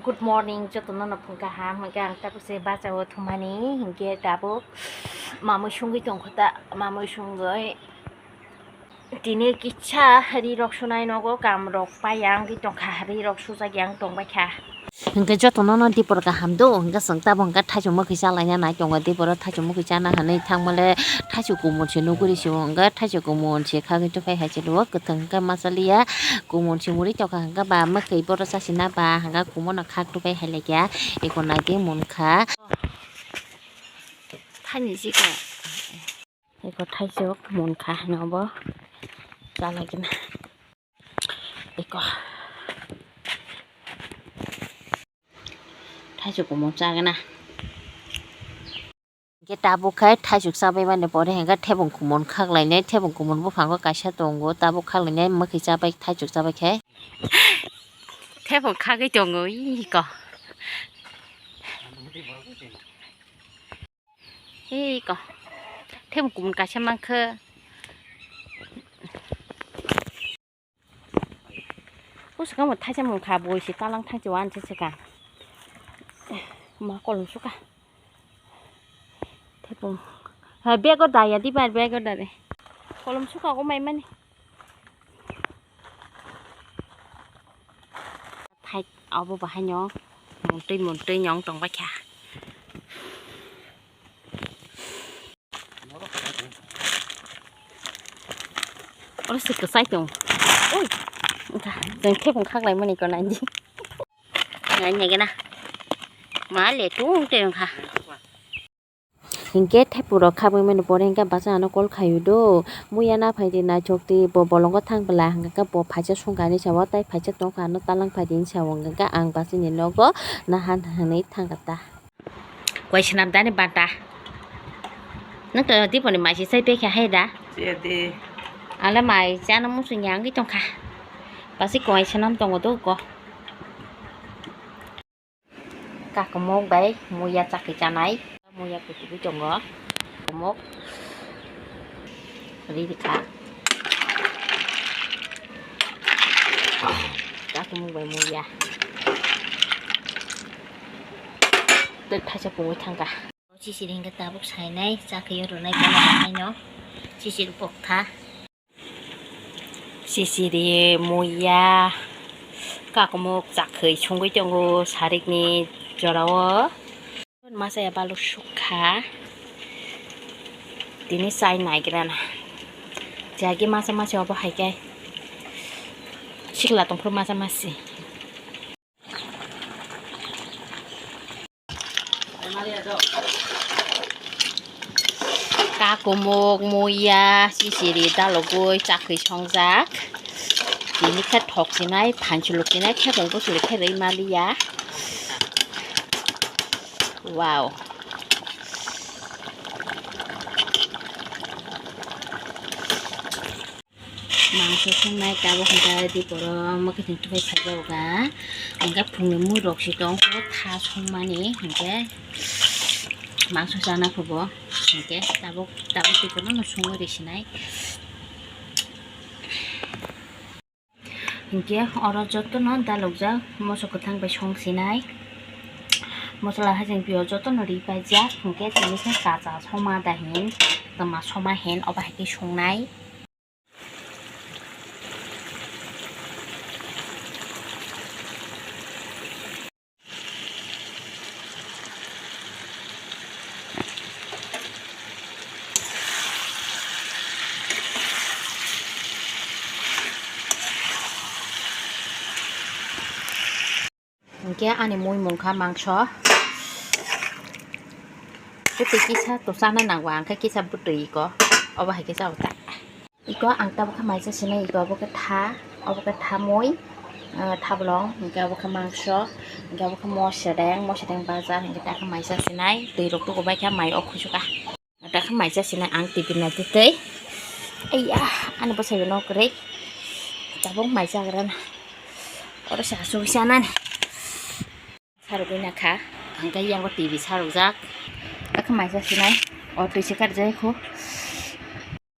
Good morning cho tụi nó là phun cả ham mình càng ta sẽ ba giờ thùng mà ní hình kia đã bố mà mới xuống cái tổng ta mà mới xuống rồiทีนี้กิจชาดีรอกชุนัยนก็กำรอกไปยังที่ตรงขาดีรอกชุจะยังตรงไปค่ะhình cái cho tụi nó đi bờ cả hàm đô hình cái sừng ta bằng cái thay chúng mới khi sao lại nha này trong cái đi bờ thay chúng mới khi cha na hình này thằng mà le thay chúng cùng một chuyện nuôi đi xuống hình cái thay chúng cùng một chuyện khác cái cho phải hay chuyện đó cái thằng cái masalia cùng một chuyện mua đi cho hàng cái bà mới khi bờ ra xin na bà hàng cái cùng một nó khác cho phải hay lại giá thì còn này cái món khác thay gì chứ cả thì có thay cho món khác nữa bố ra lại cái này 이거 타죽고 못 자거나 이게 따복할 타죽 사배만 버리 행가 태봉 구몬 칵라이네 태봉 구몬 부판거 가샤동고 따복할네 뭐기 자백 타죽 자백해 태봉 칵의 종어 이거 이거 태봉 구몬 가샤만큼 혹시 뭐 타자 뭐 가보이시 딸랑 타지 완 제가 뭐 걸로 수가 대본 아 배가 다야 디바 배가 다래 걸로 수가고 많이 thay ở bộ bài nhỏ một tri nhọn trồng bách hà nó sẽ cứ sai trồng ôi đừng thêm một khác lại mà này còn lại gì này cái nè má lệ trú không tiền hả hình thép bùrọ̀ข้าไปมันบ่ได้กันภาษาเนาะกอลไข่อยู่ดูมุยานาไผดินาจกตีบ่ลงก็ทางเปลาหังก็บ่ไผจะสงการนี่ชาวใต้ไผจะต้องการเนาะตาลังไผดินชาวงก็อังภาษานี่เนาะก็นะหันทางนี้ทางกะตากวยชนำได้ในบ้านตานักตัวที่บ่ได้หมายสิใส่เป้แค่ให้ดาเสียดีแล้วหมายจ้าน้ำมุสุญญางที่ต้องค่ะภาษาก่อยชนำตรงกับตัวก็các cái món bé mua ra chắc cái cha này mua ra của chú chồng đó mốt đi thì cả các cái món bé mua ra tự thay cho cùng với thằng cả chị sẽ đến cái ta bốc xài này ra cái rồi này cái này nhá chị sẽ bốc thả chị sẽ đi mua ra các cái món chắc khởi chung với chồng 사릭 니 저라워 마사야 발로 슈카 디니 사이 나이기라나 자기 마사 마시 어버 하게 식라 동프로 마사 마시 까고목 모야 시시리 달로고 짝의 청작 디니 캣 톡시나이 반출록지나이 캣 공부술이 캣 의말이야 wow 마ংস 상나이 까고 한다 디보러 먹게 된 투에 찾아오가 뭔가 풍미 무럭시 동 다 손만이 이게 망소잖아 그거 이게 따복 디보러는 송어리시나이 이게 얼어졌던 달록자 모서 그탕 배 송시나이 mosala hay rằng biểu cho tôi nó đi bài giác những cái gì sẽ cả giá sau mà đã hẹn từ mà sau mà hẹn ở bài cái xuống này những cái anh em mua một khá mang chó cái kisa tổ sang nó nặng vàng cái kisa bự tùy có ở bài cái sao tại có ăn tao cái máy sẽ này có cái thá ở cái thá muối thá lóng cái cái mang chó cái cái mò sả đen bao giờ cái ta cái máy sẽ này tùy lúc tôi có bài cái máy ở khu chỗ cả ta cái máy sẽ này ăn tùy bên này tới ấy anh bao giờ nó cái ta bông máy ra cái này ở đó xả xuống xa này 사로 그냥 가. 안 가야 거 TV 사로 작. 딱 맞아 지나이. 어떻게 시까지 고